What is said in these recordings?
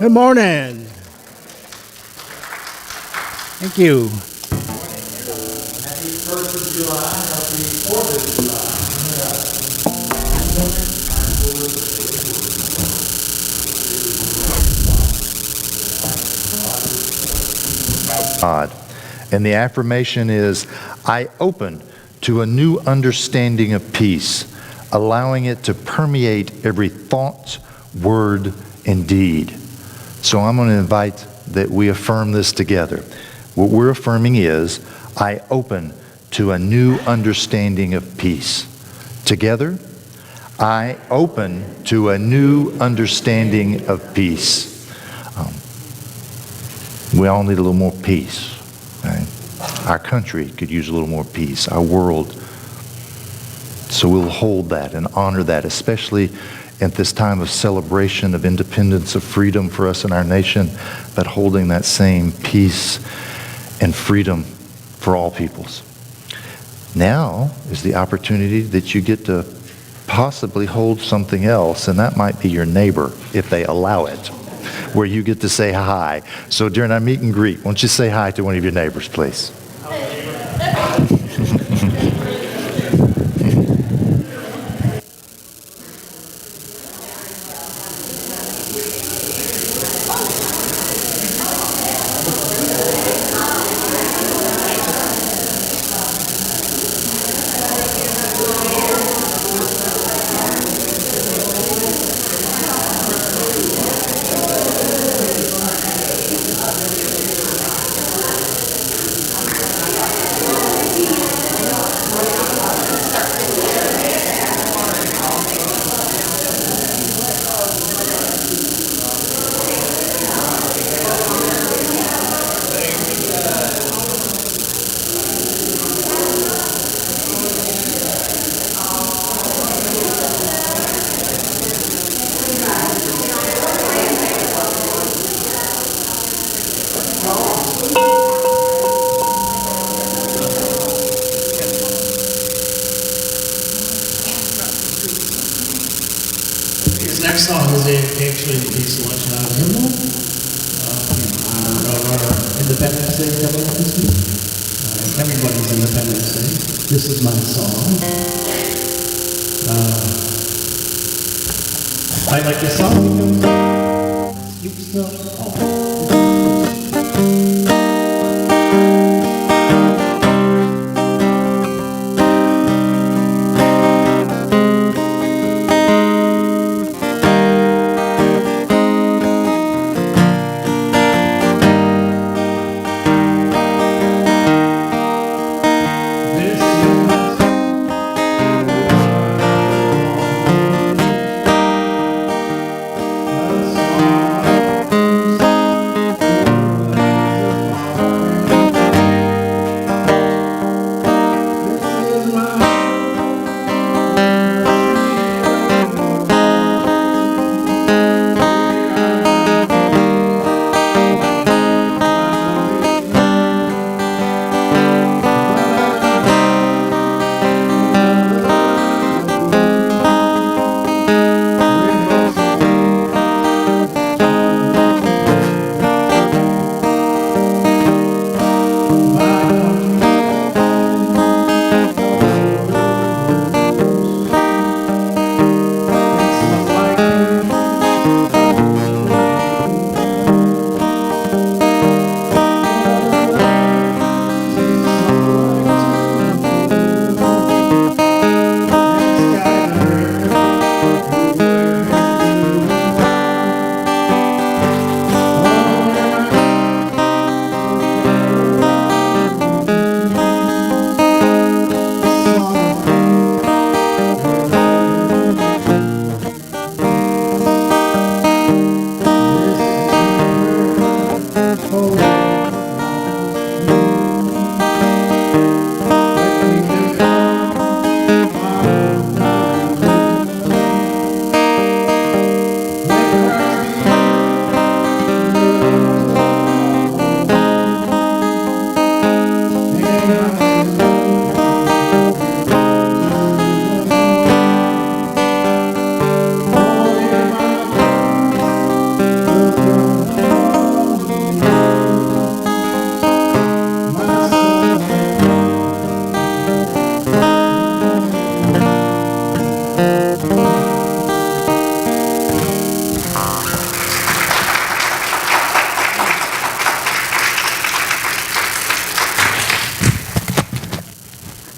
Good morning. Thank you. Happy 1st of July, happy 4th of July. God. And the affirmation is, I open to a new understanding of peace, allowing it to permeate every thought, word, and deed. So I'm going to invite that we affirm this together. What we're affirming is, I open to a new understanding of peace. Together, I open to a new understanding of peace. We all need a little more peace. Right? Our country could use a little more peace. Our world. So we'll hold that and honor that, especially at this time of celebration of independence, of freedom for us in our nation, but holding that same peace and freedom for all peoples. Now is the opportunity that you get to possibly hold something else, and that might be your neighbor, if they allow it, where you get to say hi. So during our meet and greet, why don't you say hi to one of your neighbors, please? This next song is actually a selection out of hymnal in honor of our Independence Day coming up this week. Everybody's Independence Day. This is my song. I like this song because it speaks to all.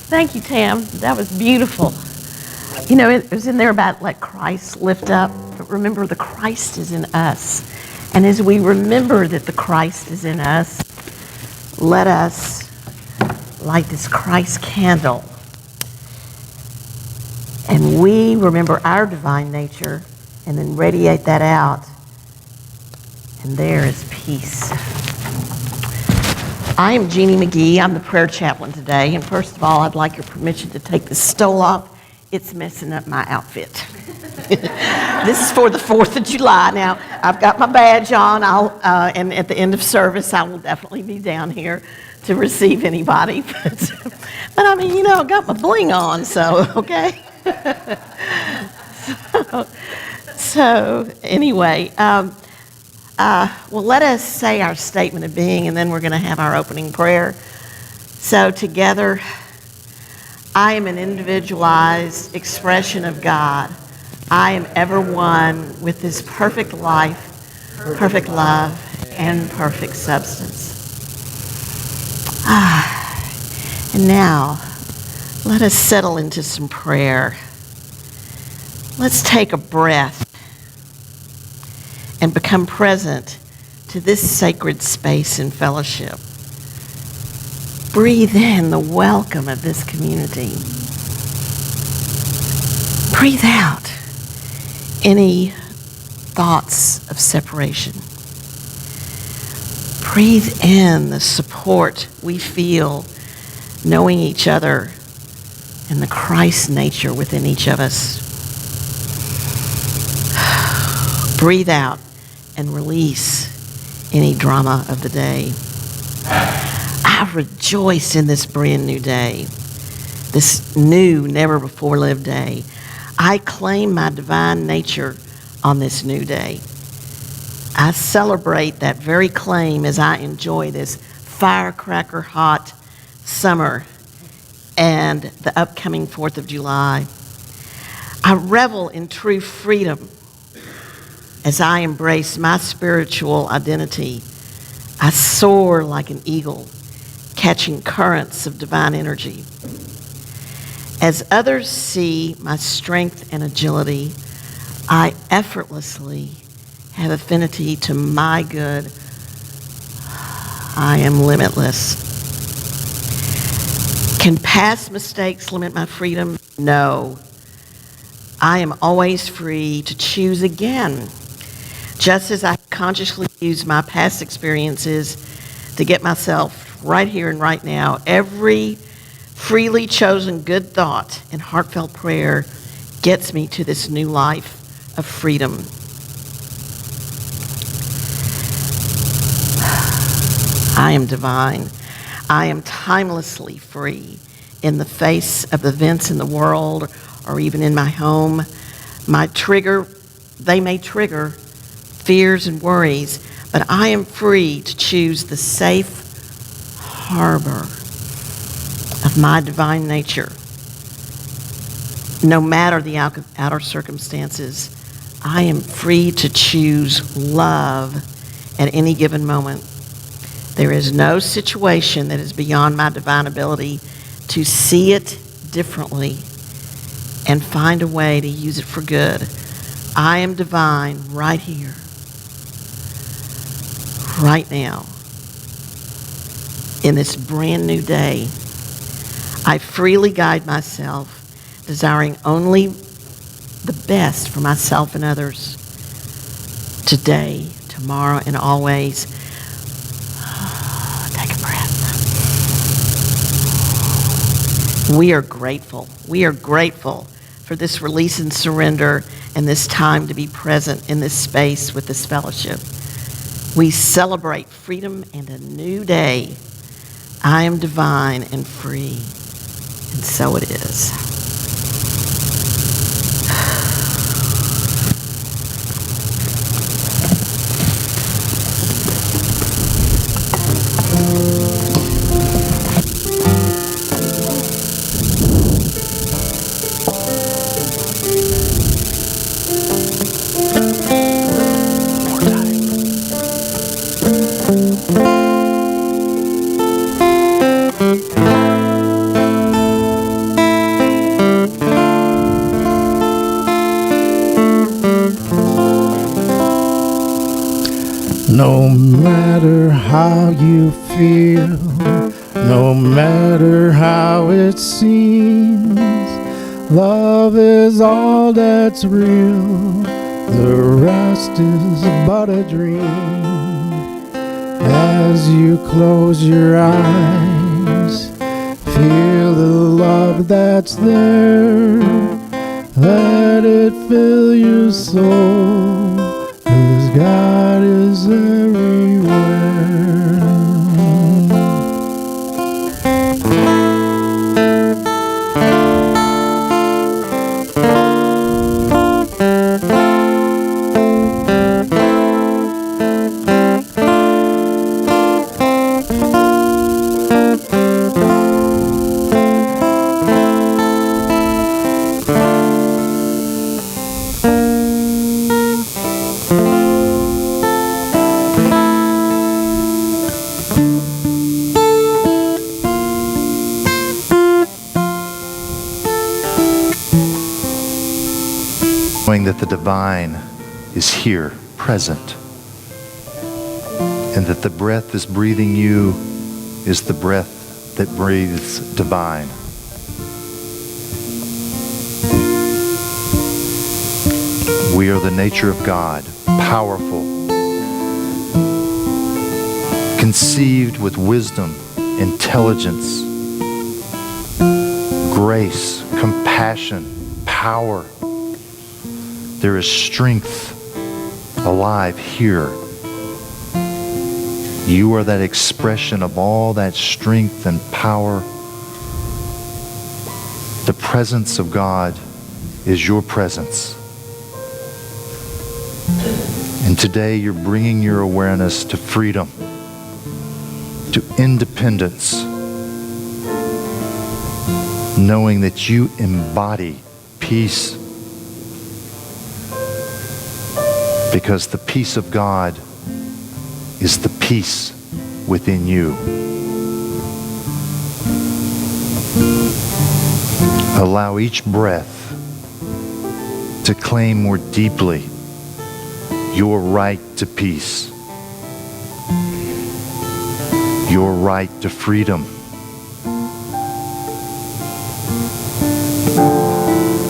Thank you, Tam. That was beautiful. You know, it was in there about let Christ lift up. But remember, the Christ is in us. And as we remember that the Christ is in us, let us light this Christ candle. And we remember our divine nature and then radiate that out. And there is peace. I am Jeannie McGee. I'm the prayer chaplain today. And first of all, I'd like your permission to take this stole off. It's messing up my outfit. This is for the 4th of July. Now, I've got my badge on, and at the end of service, I will definitely be down here to receive anybody. But I mean, you know, I got my bling on, so, okay? So anyway, well, let us say our statement of being, and then we're going to have our opening prayer. So together, I am an individualized expression of God. I am ever one with this perfect life, perfect love, and perfect substance. And now, let us settle into some prayer. Let's take a breath and become present to this sacred space and fellowship. Breathe in the welcome of this community. Breathe out any thoughts of separation. Breathe in the support we feel knowing each other and the Christ nature within each of us. Breathe out and release any drama of the day. I rejoice in this brand new day, this new, never before lived day. I claim my divine nature on this new day. I celebrate that very claim as I enjoy this firecracker hot summer and the upcoming 4th of July. I revel in true freedom as I embrace my spiritual identity. I soar like an eagle, catching currents of divine energy. As others see my strength and agility, I effortlessly have affinity to my good. I am limitless. Can past mistakes limit my freedom? No. I am always free to choose again. Just as I consciously use my past experiences to get myself right here and right now, every freely chosen good thought and heartfelt prayer gets me to this new life of freedom. I am divine. I am timelessly free in the face of events in the world or even in my home. They may trigger fears and worries, but I am free to choose the safe harbor of my divine nature. No matter the outer circumstances, I am free to choose love at any given moment. There is no situation that is beyond my divine ability to see it differently and find a way to use it for good. I am divine right here, right now, in this brand new day. I freely guide myself, desiring only the best for myself and others, today, tomorrow, and always. Take a breath. We are grateful. We are grateful for this release and surrender and this time to be present in this space with this fellowship. We celebrate freedom and a new day. I am divine and free, and so it is. No matter how you feel, no matter how it seems, love is all that's real. The rest is but a dream. As you close your eyes, feel the love that's there. Let it fill your soul, 'cause God is everywhere. Knowing that the divine is here, present, and that the breath that's breathing you is the breath that breathes divine. We are the nature of God, powerful, conceived with wisdom, intelligence, grace, compassion, power. There is strength alive here. You are that expression of all that strength and power. The presence of God is your presence. And today you're bringing your awareness to freedom, to independence, knowing that you embody peace, because the peace of God is the peace within you. Allow each breath to claim more deeply your right to peace, your right to freedom.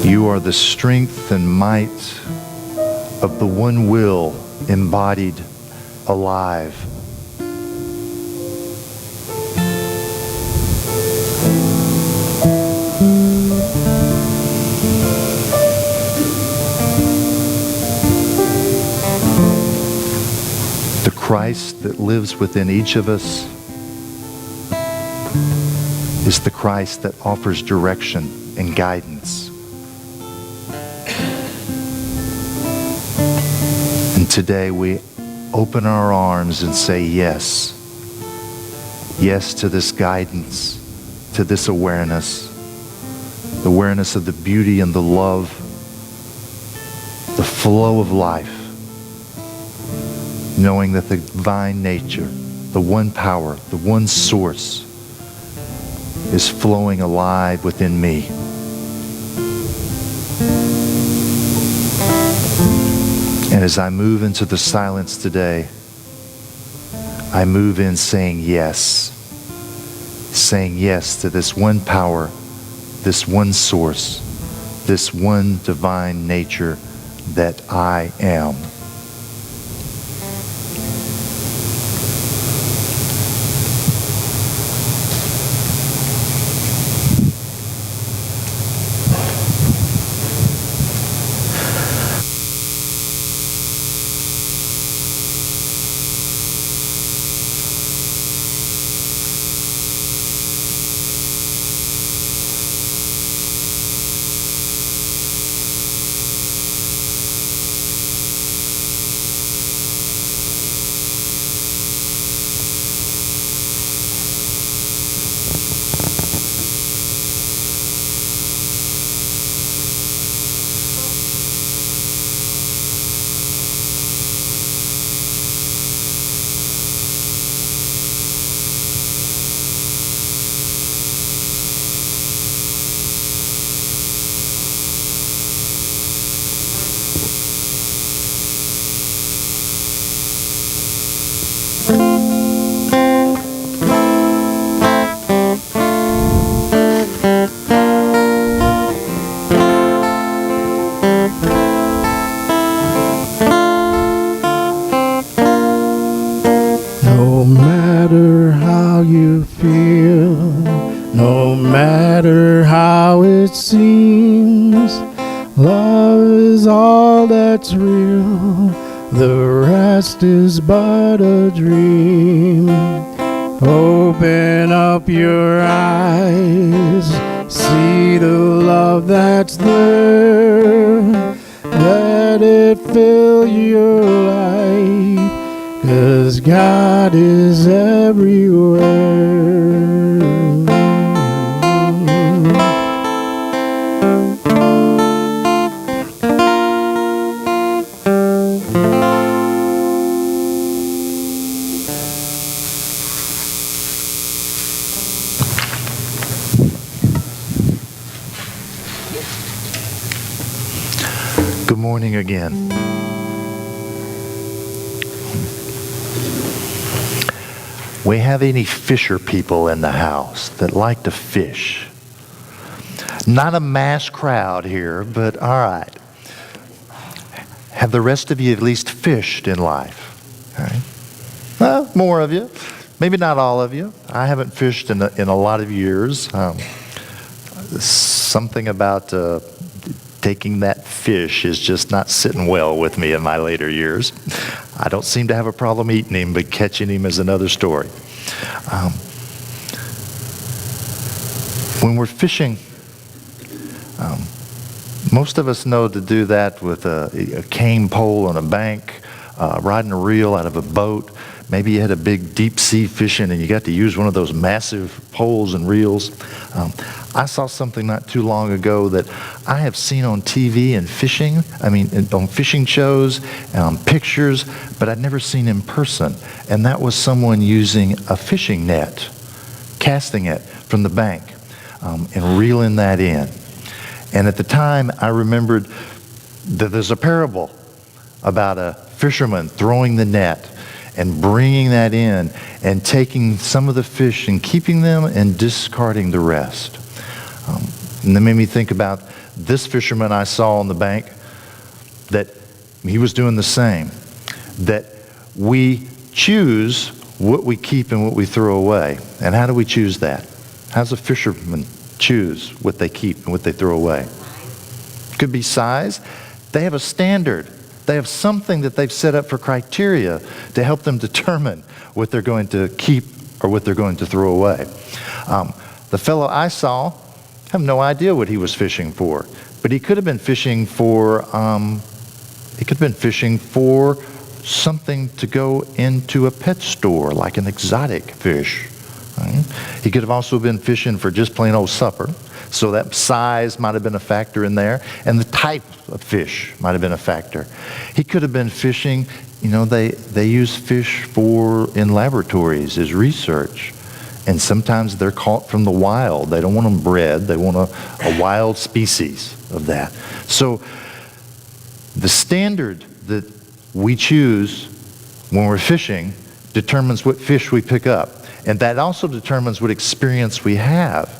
You are the strength and might of the one will embodied alive. The Christ that lives within each of us is the Christ that offers direction and guidance. And today we open our arms and say yes. Yes to this guidance, to this awareness. The awareness of the beauty and the love, the flow of life. Knowing that the divine nature, the one power, the one source is flowing alive within me. And as I move into the silence today, I move in saying yes to this one power, this one source, this one divine nature that I am. No matter how you feel, no matter how it seems, love is all that's real, the rest is but a dream. Open up your eyes, see the love that's there, let it fill your life, 'cause God is everywhere. Good morning again. We have any fisher people in the house that like to fish? Not a mass crowd here, but all right. Have the rest of you at least fished in life? All right. Well, more of you. Maybe not all of you. I haven't fished in a lot of years. Something about taking that fish is just not sitting well with me in my later years. I don't seem to have a problem eating him, but catching him is another story. When we're fishing, Most of us know to do that with a cane pole on a bank, riding a reel out of a boat. Maybe you had a big deep sea fishing and you got to use one of those massive poles and reels. I saw something not too long ago that I have seen on TV and fishing, on fishing shows, pictures, but I'd never seen in person. And that was someone using a fishing net, casting it from the bank, and reeling that in. And at the time, I remembered that there's a parable about a fisherman throwing the net and bringing that in and taking some of the fish and keeping them and discarding the rest. And that made me think about this fisherman I saw on the bank, that he was doing the same. That we choose what we keep and what we throw away. And how do we choose that? How does a fisherman choose what they keep and what they throw away? Could be size. They have a standard. They have something that they've set up for criteria to help them determine what they're going to keep or what they're going to throw away. The fellow I saw, I have no idea what he was fishing for, but he could have been fishing for something to go into a pet store, like an exotic fish. Right? He could have also been fishing for just plain old supper. So that size might have been a factor in there, and the type of fish might have been a factor. He could have been fishing, they use fish in laboratories as research, and sometimes they're caught from the wild. They don't want them bred. They want a wild species of that. So the standard that we choose when we're fishing determines what fish we pick up, and that also determines what experience we have.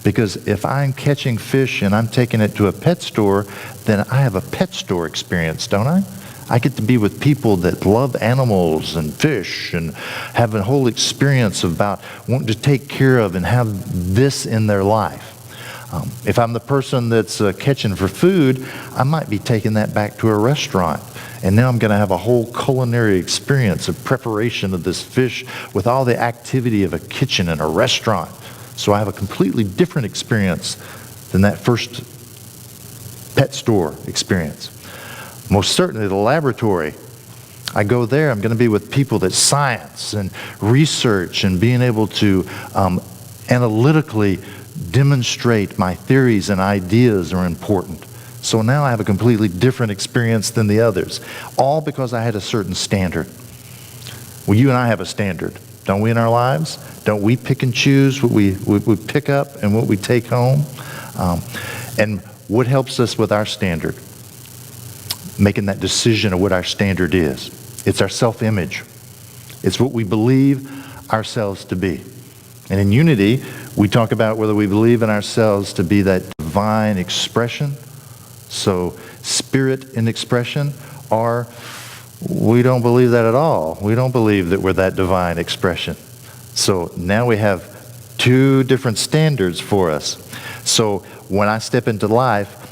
Because if I'm catching fish and I'm taking it to a pet store, then I have a pet store experience, don't I? I get to be with people that love animals and fish and have a whole experience about wanting to take care of and have this in their life. If I'm the person that's catching for food, I might be taking that back to a restaurant. And now I'm going to have a whole culinary experience of preparation of this fish with all the activity of a kitchen in a restaurant. So I have a completely different experience than that first pet store experience. Most certainly the laboratory. I go there, I'm going to be with people that science and research and being able to analytically demonstrate my theories and ideas are important. So now I have a completely different experience than the others, all because I had a certain standard. Well, you and I have a standard, don't we, in our lives? Don't we pick and choose what we pick up and what we take home? And what helps us with our standard? Making that decision of what our standard is. It's our self-image. It's what we believe ourselves to be. And in Unity, we talk about whether we believe in ourselves to be that divine expression, so spirit in expression, or we don't believe that at all. We don't believe that we're that divine expression. So now we have two different standards for us. So when I step into life,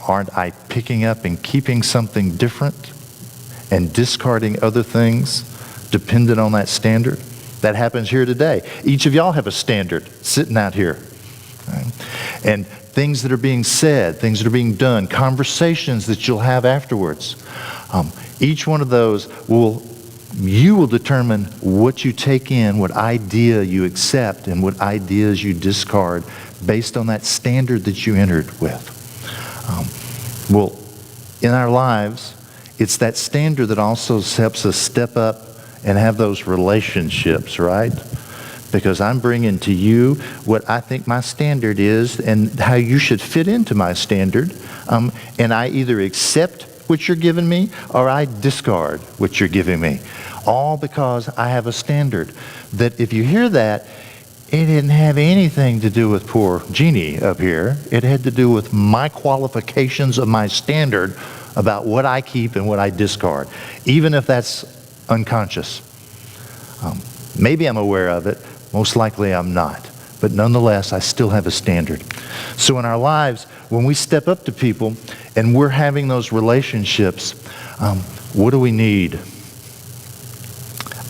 aren't I picking up and keeping something different and discarding other things dependent on that standard? That happens here today. Each of y'all have a standard sitting out here. Right? And things that are being said, things that are being done, conversations that you'll have afterwards. Each one of those you will determine what you take in, what idea you accept, and what ideas you discard based on that standard that you entered with. In our lives, it's that standard that also helps us step up and have those relationships, right? Because I'm bringing to you what I think my standard is and how you should fit into my standard. And I either accept what you're giving me or I discard what you're giving me. All because I have a standard that if you hear that, it didn't have anything to do with poor Jeannie up here. It had to do with my qualifications of my standard about what I keep and what I discard, even if that's unconscious. Maybe I'm aware of it. Most likely I'm not. But nonetheless, I still have a standard. So in our lives, when we step up to people and we're having those relationships, what do we need?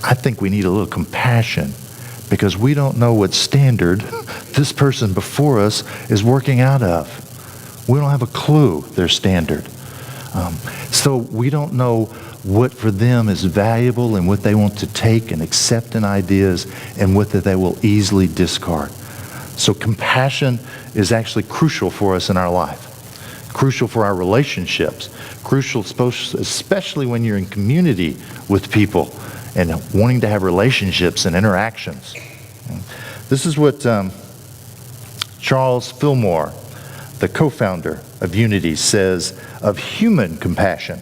I think we need a little compassion because we don't know what standard this person before us is working out of. We don't have a clue their standard. So we don't know what for them is valuable and what they want to take and accept in ideas and what that they will easily discard. So compassion is actually crucial for us in our life, crucial for our relationships, crucial especially when you're in community with people and wanting to have relationships and interactions. This is what Charles Fillmore, the co-founder of Unity, says of human compassion.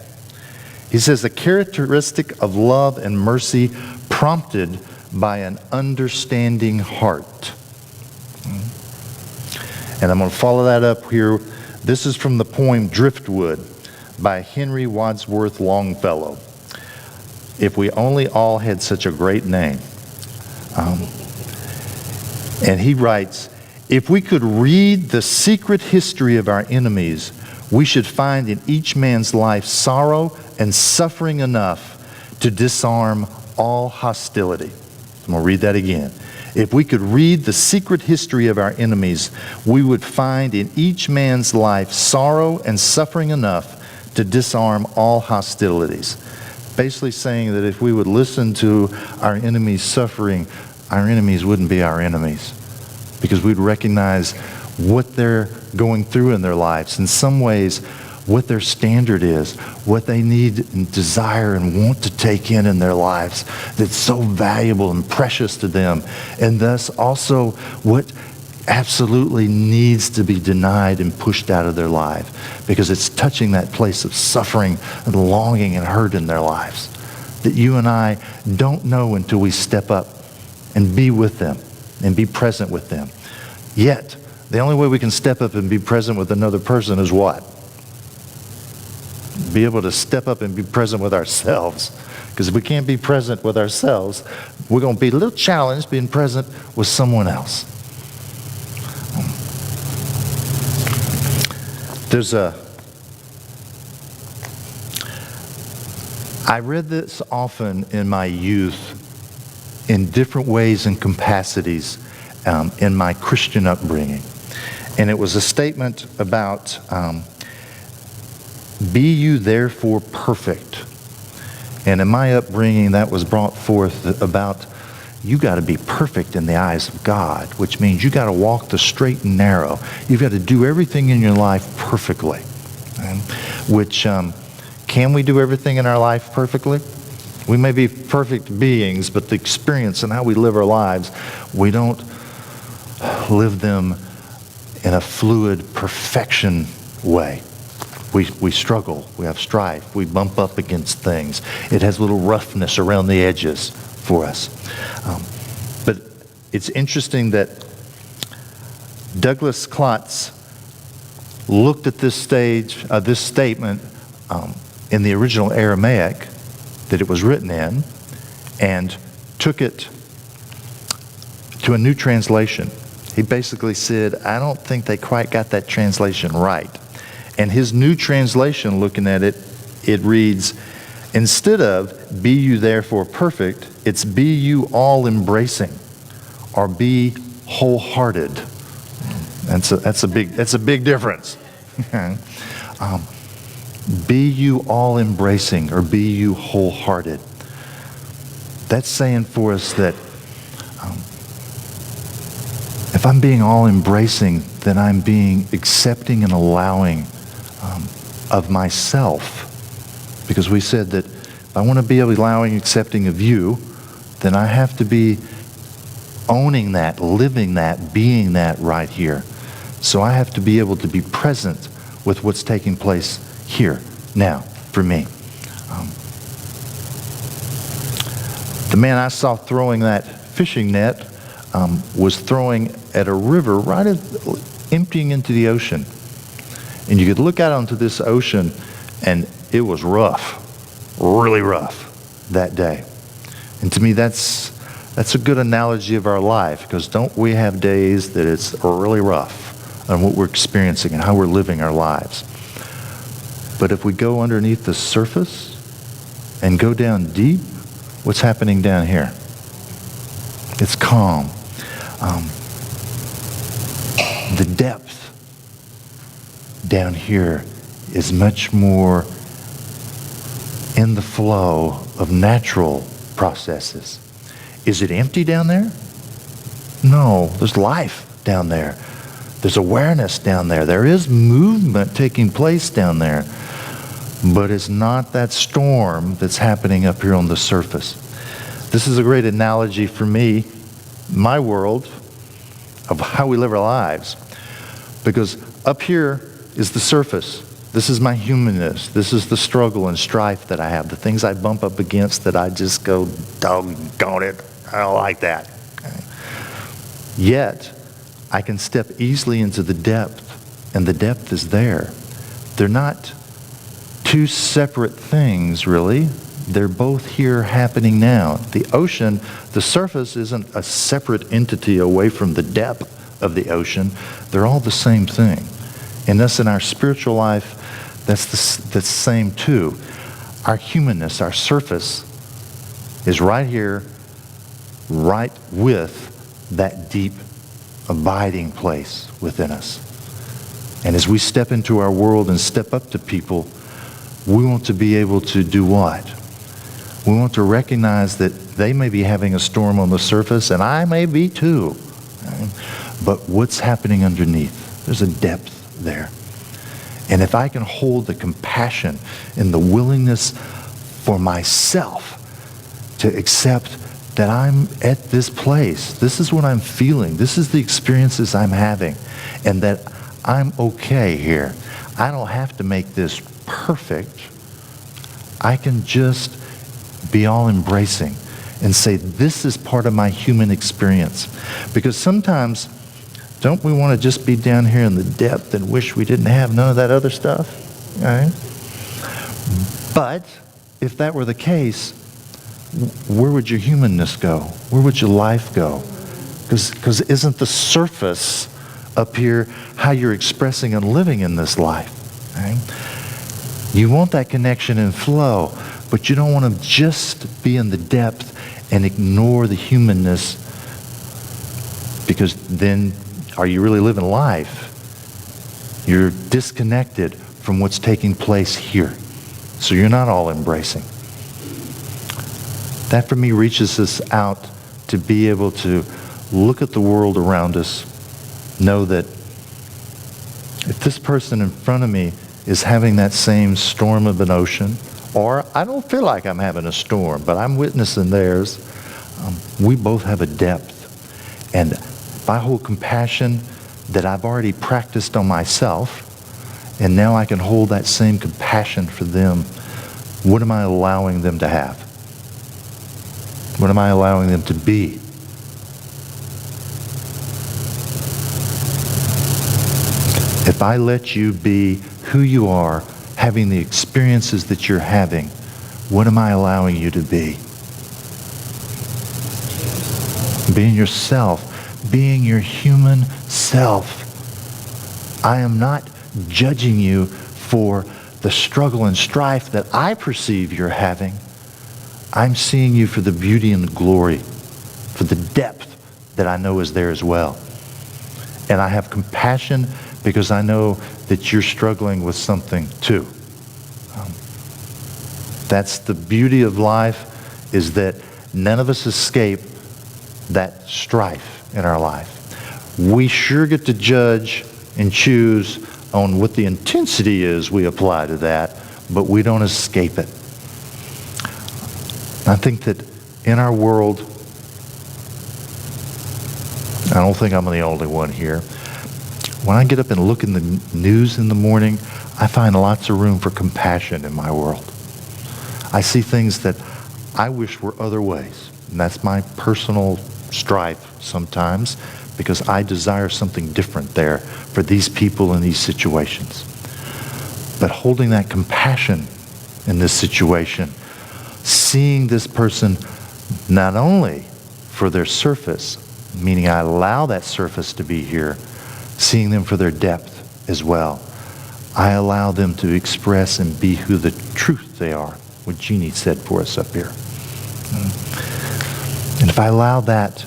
He says, a characteristic of love and mercy prompted by an understanding heart. And I'm going to follow that up here. This is from the poem Driftwood by Henry Wadsworth Longfellow. If we only all had such a great name. And he writes, if we could read the secret history of our enemies, we should find in each man's life sorrow and suffering enough to disarm all hostility. I'm going to read that again. If we could read the secret history of our enemies, we would find in each man's life sorrow and suffering enough to disarm all hostilities. Basically saying that if we would listen to our enemies' suffering, our enemies wouldn't be our enemies, because we'd recognize what they're going through in their lives. In some ways, what their standard is, what they need and desire and want to take in their lives that's so valuable and precious to them. And thus also what absolutely needs to be denied and pushed out of their life, because it's touching that place of suffering and longing and hurt in their lives that you and I don't know until we step up and be with them and be present with them. Yet, the only way we can step up and be present with another person is what? Be able to step up and be present with ourselves. Because if we can't be present with ourselves, we're going to be a little challenged being present with someone else. I read this often in my youth in different ways and capacities in my Christian upbringing. And it was a statement about, be you therefore perfect. And in my upbringing, that was brought forth about, you got to be perfect in the eyes of God, which means you got to walk the straight and narrow. You've got to do everything in your life perfectly. Can we do everything in our life perfectly? We may be perfect beings, but the experience and how we live our lives, we don't live them in a fluid perfection way. We struggle, we have strife, we bump up against things. It has a little roughness around the edges for us. But it's interesting that Douglas Klotz looked at this statement in the original Aramaic that it was written in and took it to a new translation. He basically said, I don't think they quite got that translation right. And his new translation, looking at it, it reads, instead of be you therefore perfect, it's be you all embracing, or be wholehearted. That's a big difference. Be you all embracing, or be you wholehearted. That's saying for us that if I'm being all embracing, then I'm being accepting and allowing of myself. Because we said that if I want to be allowing, accepting of you, then I have to be owning that, living that, being that right here. So I have to be able to be present with what's taking place here, now, for me. The man I saw throwing that fishing net was throwing at a river emptying into the ocean. And you could look out onto this ocean, and it was rough, really rough that day. And to me, that's a good analogy of our life, because don't we have days that it's really rough on what we're experiencing and how we're living our lives? But if we go underneath the surface and go down deep, what's happening down here? It's calm. The down here is much more in the flow of natural processes. Is it empty down there? No, there's life down there. There's awareness down there. There is movement taking place down there. But it's not that storm that's happening up here on the surface. This is a great analogy for me, my world, of how we live our lives. Because up here is the surface. This is my humanness. This is the struggle and strife that I have, the things I bump up against that I just go, doggone it, I don't like that. Okay. Yet, I can step easily into the depth, and the depth is there. They're not two separate things, really. They're both here happening now. The ocean, the surface isn't a separate entity away from the depth of the ocean. They're all the same thing. And thus in our spiritual life, that's the same too. Our humanness, our surface, is right here, right with that deep abiding place within us. And as we step into our world and step up to people, we want to be able to do what? We want to recognize that they may be having a storm on the surface, and I may be too. Okay? But what's happening underneath? There's a depth there. And if I can hold the compassion and the willingness for myself to accept that I'm at this place, this is what I'm feeling, this is the experiences I'm having, and that I'm okay here. I don't have to make this perfect. I can just be all embracing and say, this is part of my human experience. Because sometimes, don't we want to just be down here in the depth and wish we didn't have none of that other stuff? Right? But if that were the case, where would your humanness go? Where would your life go? Because isn't the surface up here how you're expressing and living in this life? Right? You want that connection and flow, but you don't want to just be in the depth and ignore the humanness, because then are you really living life? You're disconnected from what's taking place here. So you're not all embracing. That for me reaches us out to be able to look at the world around us, know that if this person in front of me is having that same storm of an ocean, or I don't feel like I'm having a storm, but I'm witnessing theirs, we both have a depth. And if I hold compassion that I've already practiced on myself, and now I can hold that same compassion for them, what am I allowing them to have? What am I allowing them to be? If I let you be who you are, having the experiences that you're having, what am I allowing you to be? Being yourself, being your human self. I am not judging you for the struggle and strife that I perceive you're having. I'm seeing you for the beauty and the glory, for the depth that I know is there as well. And I have compassion because I know that you're struggling with something too. That's the beauty of life, is that none of us escape that strife in our life. We sure get to judge and choose on what the intensity is we apply to that, but we don't escape it. I think that in our world, I don't think I'm the only one here. When I get up and look in the news in the morning, I find lots of room for compassion in my world. I see things that I wish were other ways. And that's my personal strife sometimes, because I desire something different there for these people in these situations. But holding that compassion in this situation, seeing this person not only for their surface, meaning I allow that surface to be here, seeing them for their depth as well. I allow them to express and be who the truth they are, what Jeannie said for us up here. And if I allow that,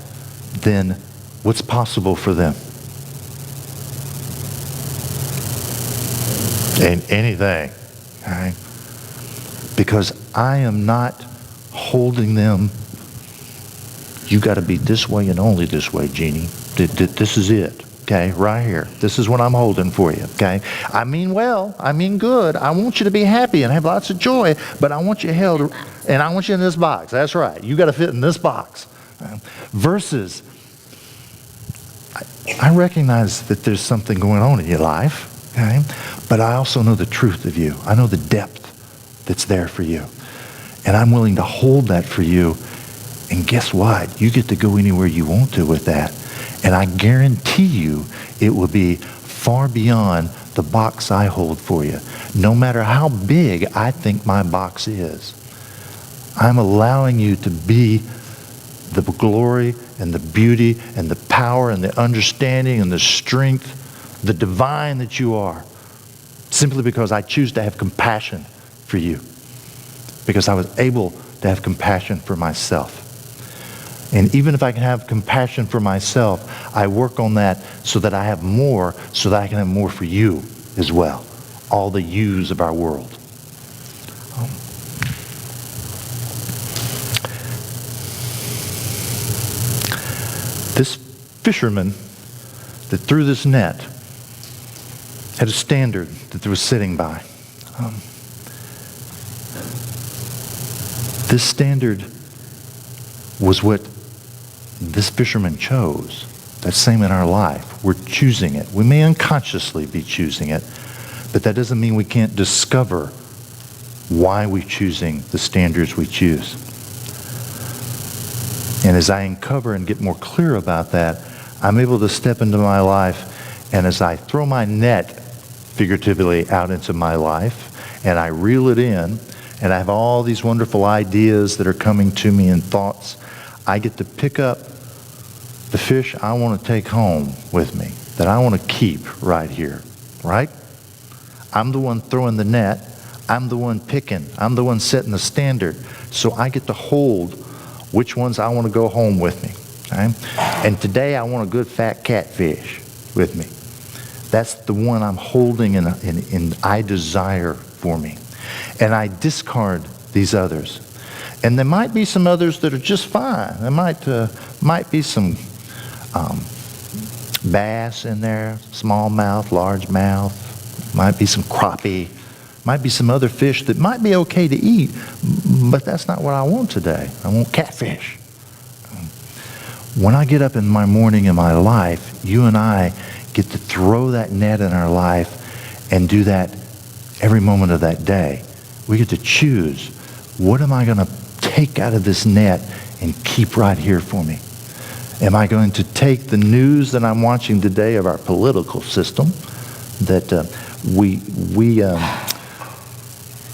then what's possible for them? in anything, okay? Because I am not holding them. You got to be this way and only this way, Jeannie. This is it, okay? Right here. This is what I'm holding for you, okay? I mean well. I mean good. I want you to be happy and have lots of joy, but I want you held, and I want you in this box. That's right. You got to fit in this box. Versus, I recognize that there's something going on in your life, okay? But I also know the truth of you. I know the depth that's there for you. And I'm willing to hold that for you. And guess what? You get to go anywhere you want to with that. And I guarantee you it will be far beyond the box I hold for you. No matter how big I think my box is, I'm allowing you to be the glory and the beauty and the power and the understanding and the strength, the divine that you are, simply because I choose to have compassion for you. Because I was able to have compassion for myself. And even if I can have compassion for myself, I work on that so that I have more, so that I can have more for you as well. All the yous of our world. This fisherman that threw this net had a standard that they were sitting by. This standard was what this fisherman chose. That's same in our life. We're choosing it. We may unconsciously be choosing it, but that doesn't mean we can't discover why we're choosing the standards we choose. And as I uncover and get more clear about that, I'm able to step into my life, and as I throw my net, figuratively, out into my life, and I reel it in, and I have all these wonderful ideas that are coming to me and thoughts, I get to pick up the fish I want to take home with me, that I want to keep right here, right? I'm the one throwing the net. I'm the one picking. I'm the one setting the standard. So I get to hold which ones I want to go home with me. Okay? And today I want a good fat catfish with me. That's the one I'm holding and I desire for me. And I discard these others. And there might be some others that are just fine. There might be some bass in there, smallmouth, largemouth. Might be some crappie. Might be some other fish that might be okay to eat, but that's not what I want today. I want catfish. When I get up in my morning in my life, you and I get to throw that net in our life and do that every moment of that day. We get to choose, what am I going to take out of this net and keep right here for me? Am I going to take the news that I'm watching today of our political system, that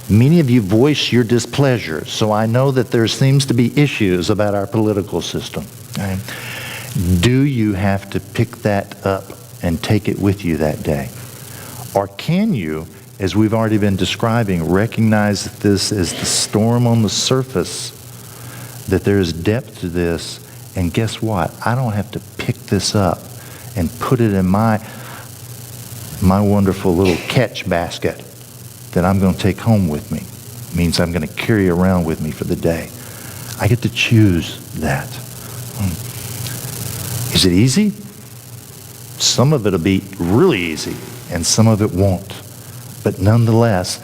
many of you voice your displeasure, so I know that there seems to be issues about our political system. Okay? Do you have to pick that up and take it with you that day? Or can you, as we've already been describing, recognize that this is the storm on the surface, that there is depth to this, and guess what? I don't have to pick this up and put it in my wonderful little catch basket that I'm going to take home with me. It means I'm going to carry around with me for the day. I get to choose that. Is it easy? Some of it will be really easy, and some of it won't. But nonetheless,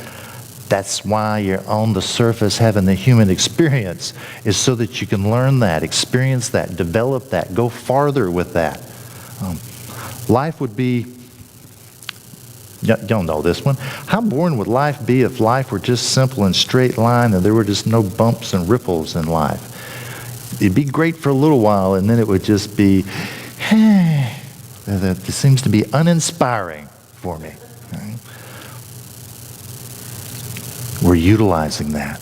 that's why you're on the surface having the human experience, is so that you can learn that, experience that, develop that, go farther with that. Life would be, y'all know this one. How boring would life be if life were just simple and straight line and there were just no bumps and ripples in life? It'd be great for a little while, and then it would just be, it seems to be uninspiring for me. Okay? We're utilizing that.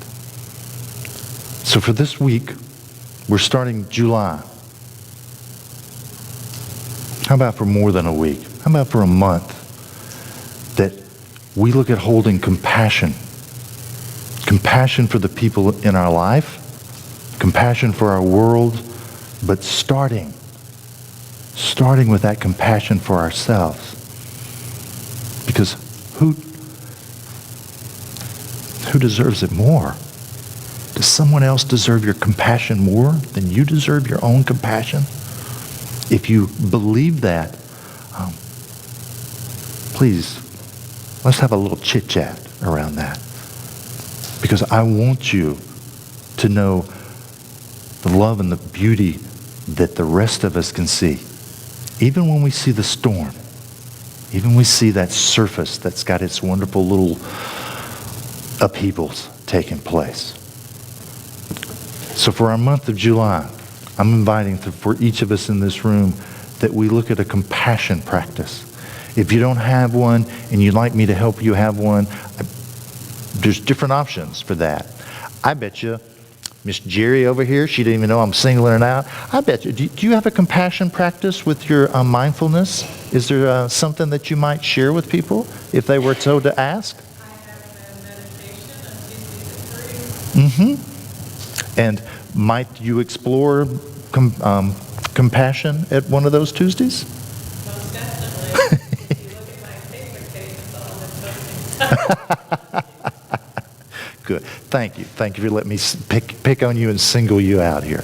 So for this week, we're starting July. How about for more than a week? How about for a month? That we look at holding compassion. Compassion for the people in our life, compassion for our world, but starting with that compassion for ourselves. Because who deserves it more? Does someone else deserve your compassion more than you deserve your own compassion? If you believe that, please, let's have a little chit-chat around that. Because I want you to know the love and the beauty that the rest of us can see. Even when we see the storm, even when we see that surface that's got its wonderful little upheavals taking place. So for our month of July, I'm inviting for each of us in this room that we look at a compassion practice. If you don't have one and you'd like me to help you have one, there's different options for that. I bet you Miss Jerry over here, she didn't even know I'm singling her out. I bet you, do you have a compassion practice with your mindfulness? Is there something that you might share with people if they were so to ask? I have a meditation on Tuesdays at 3. And might you explore compassion at one of those Tuesdays? Most definitely. If you look at my Facebook page, it's all the posting. Good. Thank you. Thank you for letting me pick on you and single you out here.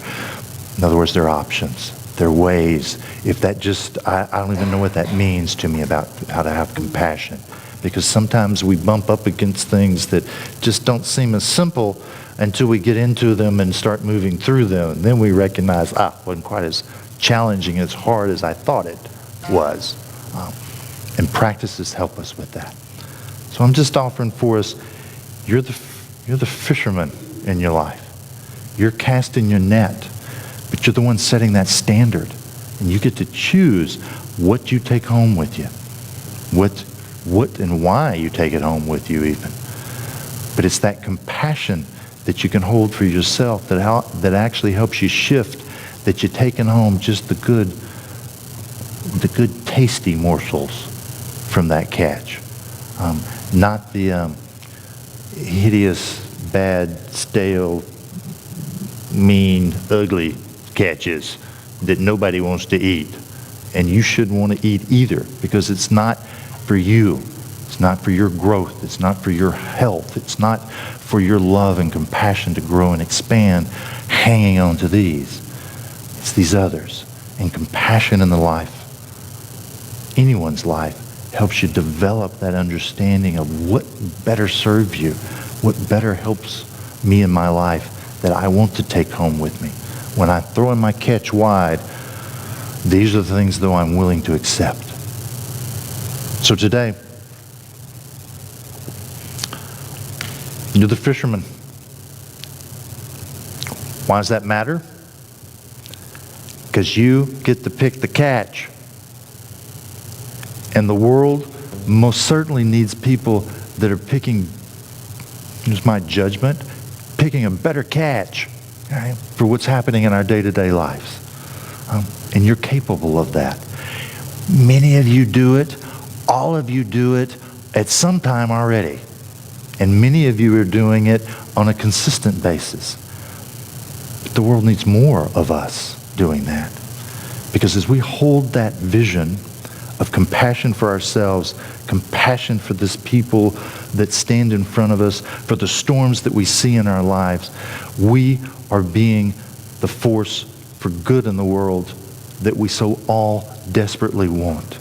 In other words, there are options. There are ways. If that just, I don't even know what that means to me about how to have compassion. Because sometimes we bump up against things that just don't seem as simple until we get into them and start moving through them. And then we recognize, it wasn't quite as challenging, as hard as I thought it was. And practices help us with that. So I'm just offering for us, you're the fisherman in your life. You're casting your net, but you're the one setting that standard. And you get to choose what you take home with you. What and why you take it home with you even. But it's that compassion that you can hold for yourself that actually helps you shift, that you're taking home just the good tasty morsels from that catch. Not the hideous, bad, stale, mean, ugly catches that nobody wants to eat. And you shouldn't want to eat either, because it's not for you. It's not for your growth. It's not for your health. It's not for your love and compassion to grow and expand hanging on to these. It's these others. And compassion in the life, anyone's life, helps you develop that understanding of what better serves you, what better helps me in my life that I want to take home with me. When I throw in my catch wide, these are the things, though, I'm willing to accept. So today, you're the fisherman. Why does that matter? Because you get to pick the catch. And the world most certainly needs people that are picking, here's my judgment, picking a better catch, right, for what's happening in our day-to-day lives. And you're capable of that. Many of you do it. All of you do it at some time already. And many of you are doing it on a consistent basis. But the world needs more of us doing that. Because as we hold that vision of compassion for ourselves, compassion for this people that stand in front of us, for the storms that we see in our lives, we are being the force for good in the world that we so all desperately want.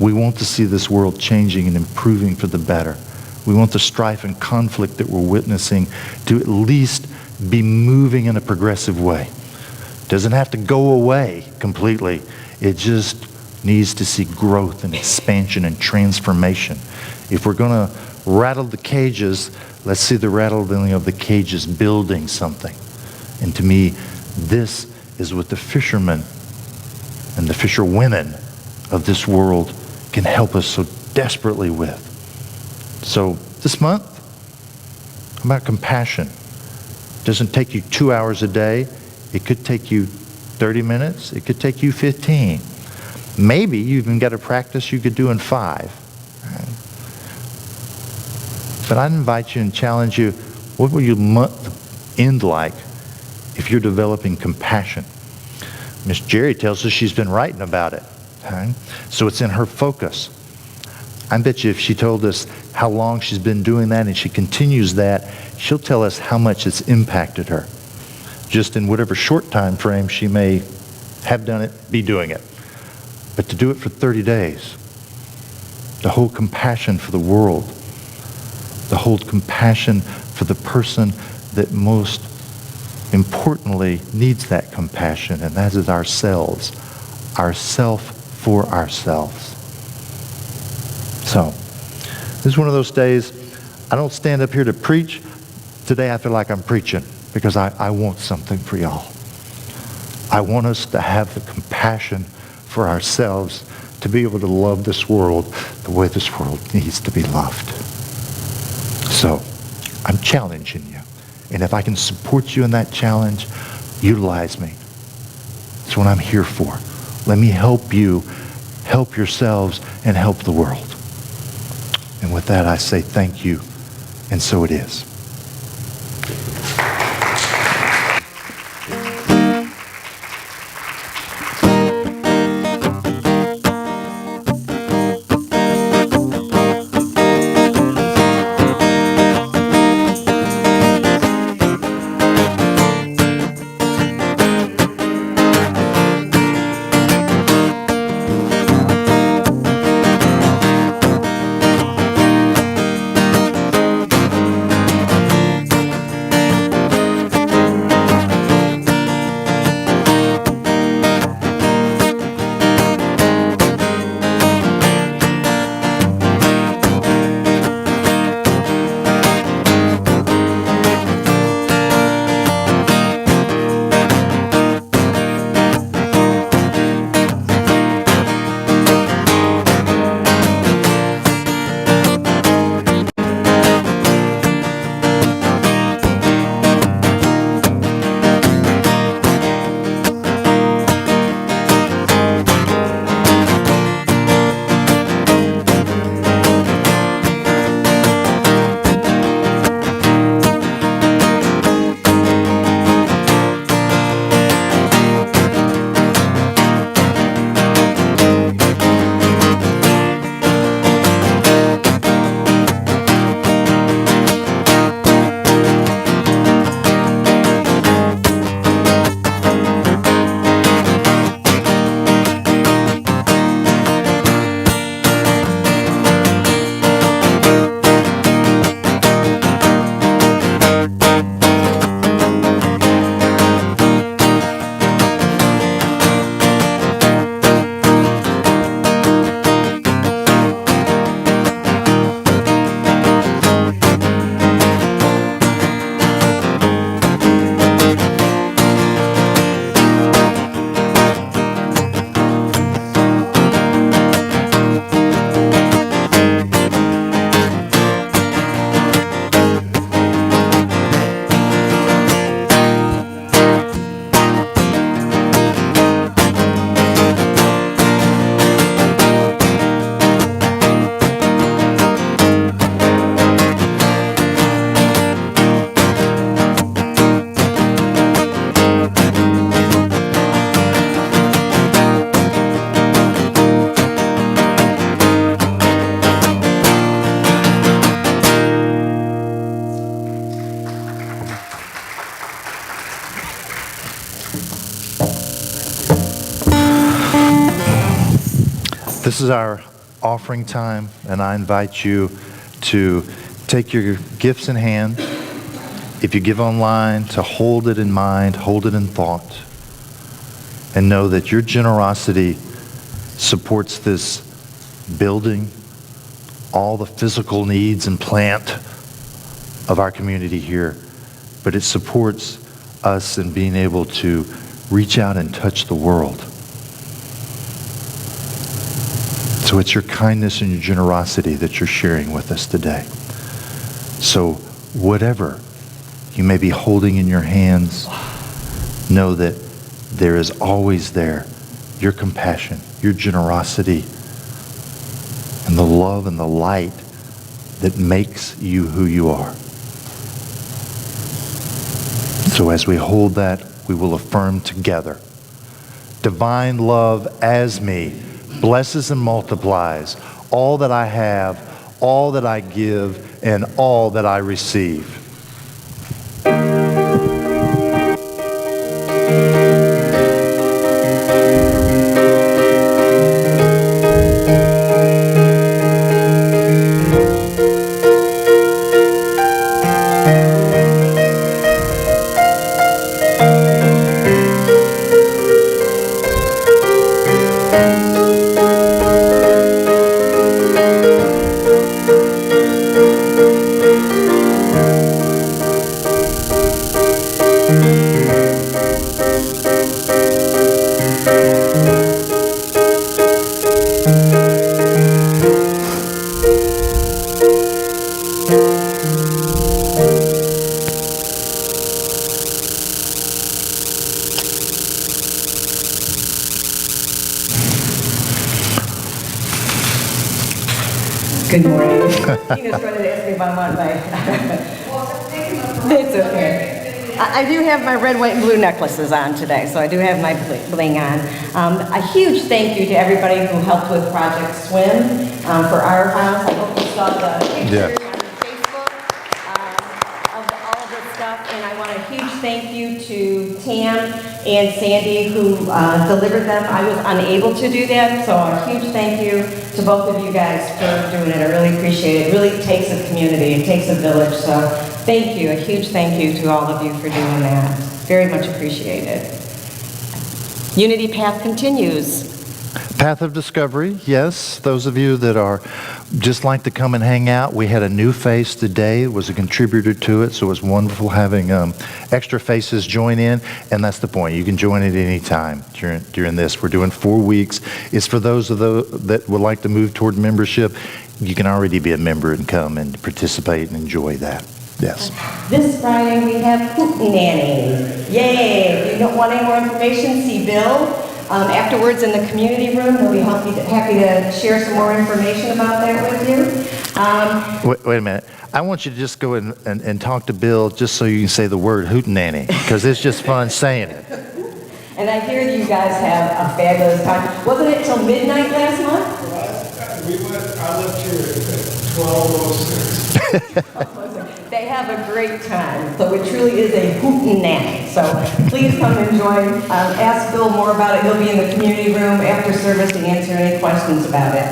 We want to see this world changing and improving for the better. We want the strife and conflict that we're witnessing to at least be moving in a progressive way. It doesn't have to go away completely. It just needs to see growth and expansion and transformation. If we're going to rattle the cages, let's see the rattling of the cages building something. And to me, this is what the fishermen and the fisherwomen of this world can help us so desperately with. So this month, about compassion. It doesn't take you 2 hours a day. It could take you 30 minutes. It could take you 15. Maybe you even got a practice you could do in 5. But I'd invite you and challenge you, what will your month end like if you're developing compassion? Miss Jerry tells us she's been writing about it. Okay? So it's in her focus. I bet you if she told us how long she's been doing that and she continues that, she'll tell us how much it's impacted her. Just in whatever short time frame she may have done it, be doing it. But to do it for 30 days, to hold compassion for the world, to hold compassion for the person that most importantly needs that compassion, and that is ourselves. Ourself for ourselves. So, this is one of those days, I don't stand up here to preach. Today I feel like I'm preaching because I want something for y'all. I want us to have the compassion for ourselves to be able to love this world the way this world needs to be loved. So, I'm challenging you. And if I can support you in that challenge, utilize me. That's what I'm here for. Let me help you, help yourselves, and help the world. And with that, I say thank you, and so it is. This is our offering time, and I invite you to take your gifts in hand. If you give online, to hold it in mind, hold it in thought, and know that your generosity supports this building, all the physical needs and plant of our community here, but it supports us in being able to reach out and touch the world. So it's your kindness and your generosity that you're sharing with us today. So whatever you may be holding in your hands, know that there is always there your compassion, your generosity, and the love and the light that makes you who you are. So as we hold that, we will affirm together. Divine love as me blesses and multiplies all that I have, all that I give, and all that I receive. Good morning. You just wanted to ask me if I want my... It's okay. I do have my red, white, and blue necklaces on today, so I do have my bling on. A huge thank you to everybody who helped with Project Swim for our house. I hope you saw the pictures on Facebook of all of this stuff. And I want a huge thank you to Tam and Sandy who delivered them. I was unable to do that, so a huge thank you to both of you guys for doing it. I really appreciate it. It really takes a community. It takes a village. So thank you. A huge thank you to all of you for doing that. Very much appreciated. Unity Path continues. Path of Discovery, yes. Those of you that are just like to come and hang out, we had a new face today. It was a contributor to it, so it was wonderful having extra faces join in, and that's the point. You can join at any time during this. We're doing 4 weeks. It's for those that would like to move toward membership. You can already be a member and come and participate and enjoy that. Yes. This Friday we have Hootenanny. Yay! If you don't want any more information, see Bill. Afterwards in the community room, he'll be happy to share some more information about that with you. Wait a minute. I want you to just go and talk to Bill just so you can say the word hootenanny, because it's just fun saying it. And I hear you guys have a fabulous time. Wasn't it till midnight last month? I left here at 12:06. They have a great time, so it truly is a hootenanny. So please come and join. Ask Bill more about it. He'll be in the community room after service to answer any questions about it.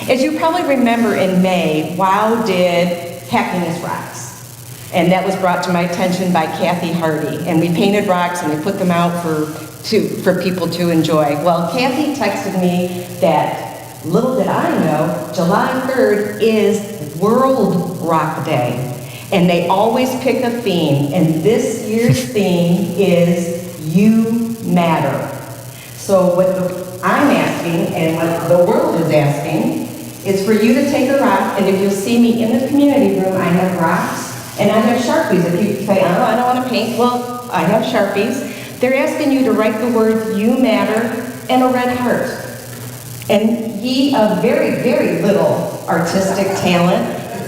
As you probably remember, in May, WOW did Happiness Rocks. And that was brought to my attention by Kathy Hardy. And we painted rocks and we put them out for people to enjoy. Well, Kathy texted me that, little did I know, July 3rd is World Rock Day. And they always pick a theme, and this year's theme is You Matter. So what I'm asking, and what the world is asking, is for you to take a rock, and if you'll see me in the community room, I have rocks, and I have Sharpies. If you say, oh, I don't want to paint, well, I have Sharpies. They're asking you to write the words You Matter and a red heart. And ye of very, very little artistic talent,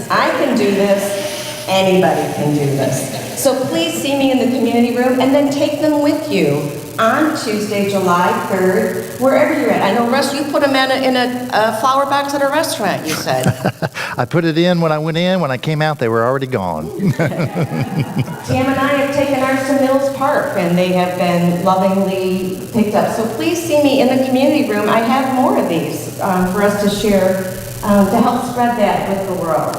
I can do this. Anybody can do this. So please see me in the community room and then take them with you on Tuesday, July 3rd, wherever you're at. I know, Russ, you put them in a flower box at a restaurant, you said. I put it in when I went in. When I came out, they were already gone. Tam and I have taken ours to Mills Park, and they have been lovingly picked up. So please see me in the community room. I have more of these for us to share to help spread that with the world.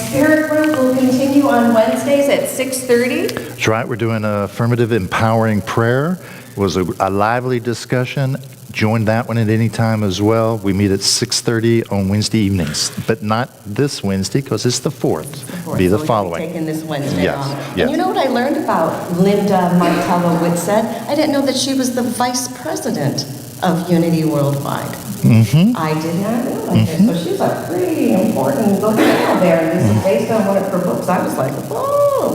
Spirit Group will continue on Wednesdays at 6:30. That's right. We're doing a affirmative empowering prayer. It was a lively discussion. Join that one at any time as well. We meet at 6:30 on Wednesday evenings, but not this Wednesday because it's the 4th. Be the following. Taking this Wednesday Yes, off. yes. And you know what I learned about Linda Martello Whitsett? I didn't know that she was the vice president of Unity Worldwide. Mm-hmm. I did not realize that. So she's a pretty important little gal there. And this is based on one of her books. I was like, whoa.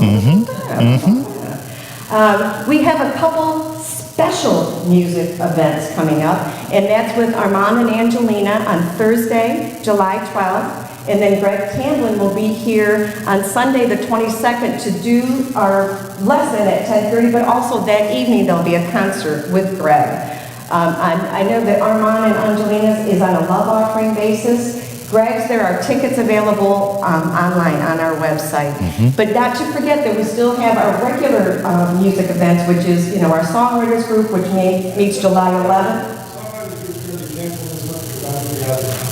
We have a couple special music events coming up, and that's with Armand and Angelina on Thursday, July 12th. And then Greg Tamblin will be here on Sunday, the 22nd, to do our lesson at 10:30, but also that evening there'll be a concert with Greg. I know that Armand and Angelina's is on a love offering basis. Greg's, there are tickets available online on our website. But not to forget that we still have our regular music events, which is, our songwriters group, which meets July 11th.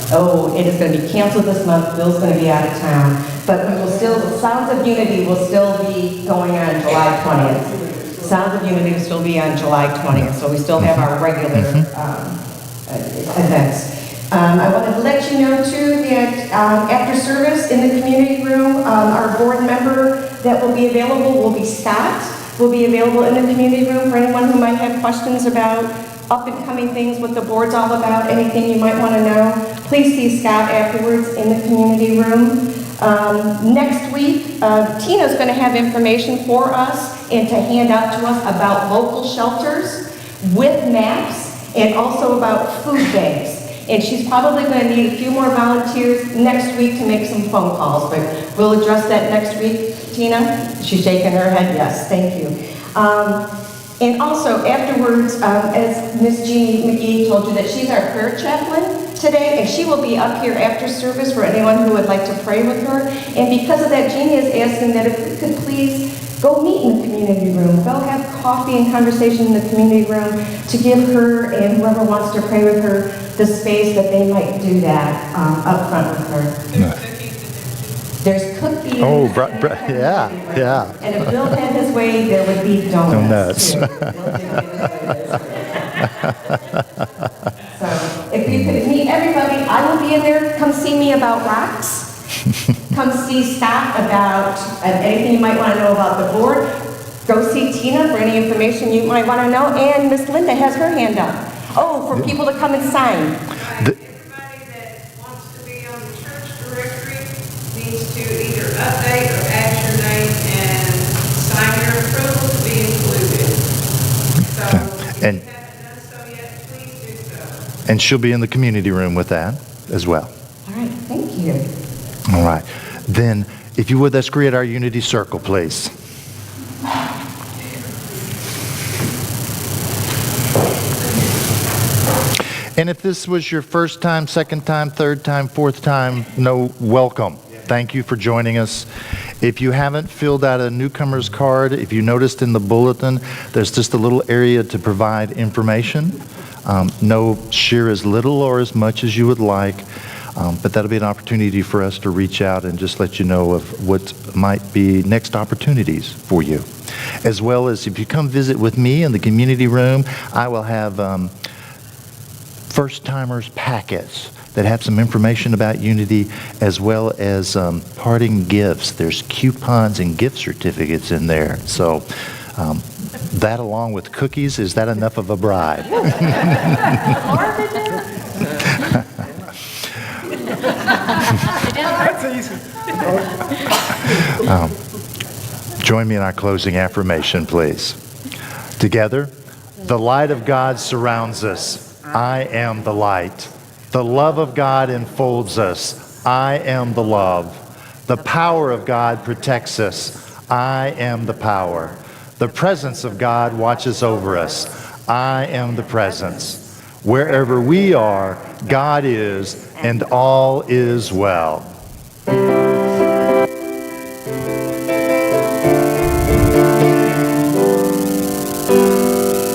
Oh, it is going to be canceled this month. Bill's going to be out of town. But we will still, Sounds of Unity will still be going on July 20th. Sounds of Unity will still be on July 20th. So we still have our regular events. I wanted to let you know, too, that after service in the community room, our board member that will be available will be Scott. Will be available in the community room for anyone who might have questions about up-and-coming things, what the board's all about, anything you might want to know. Please see Scott afterwards in the community room. Next week, Tina's going to have information for us and to hand out to us about local shelters with maps and also about food banks. And she's probably going to need a few more volunteers next week to make some phone calls, but we'll address that next week. Tina? She's shaking her head, yes, thank you. And also, afterwards, as Miss Jeannie McGee told you, that she's our prayer chaplain today, and she will be up here after service for anyone who would like to pray with her. And because of that, Jeannie is asking that if we could please go meet in the community room. Go have coffee and conversation in the community room to give her and whoever wants to pray with her the space that they might do that up front with her. There's cookies. Oh, yeah. And if Bill had his way, there would be donuts. Too. So if you could meet everybody, I will be in there. Come see me about rocks. Come see Scott about anything you might want to know about the board. Go see Tina for any information you might want to know. And Miss Linda has her hand up. Oh, for people to come and sign. Everybody that wants to be on the church directory needs to either update or add your name and sign your approval to be included. So if And- you haven't done so yet, please do so. And she'll be in the community room with that as well. All right, thank you. All right. Then, if you would, let's create our unity circle, please. And if this was your first time, second time, third time, fourth time, welcome. Thank you for joining us. If you haven't filled out a newcomer's card, if you noticed in the bulletin, there's just a little area to provide information. Share as little or as much as you would like, but that'll be an opportunity for us to reach out and just let you know of what might be next opportunities for you. As well as if you come visit with me in the community room, I will have first-timers packets that have some information about Unity, as well as parting gifts. There's coupons and gift certificates in there. So that along with cookies, is that enough of a bribe? That's easy. Join me in our closing affirmation, please. Together, the light of God surrounds us. I am the light. The love of God enfolds us. I am the love. The power of God protects us. I am the power. The presence of God watches over us. I am the presence. Wherever we are, God is, and all is well.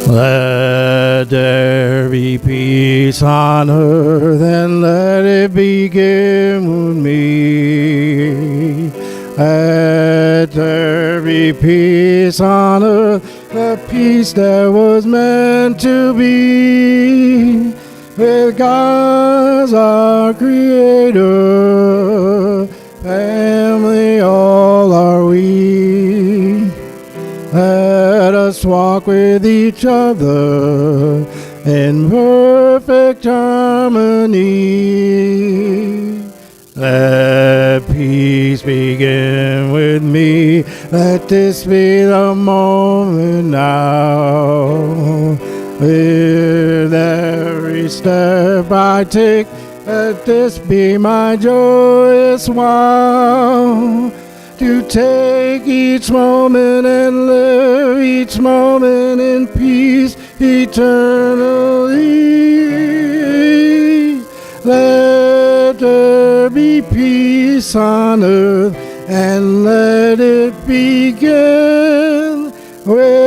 Let there be peace on earth, and let it begin with me. Let there be peace on earth, the peace that was meant to be. With God our Creator, family all are we. Let us walk with each other in perfect harmony. Let peace begin with me. Let this be the moment now. With every step I take, let this be my joyous while. To take each moment and live each moment in peace, eternally. Let there be peace on earth, and let it begin with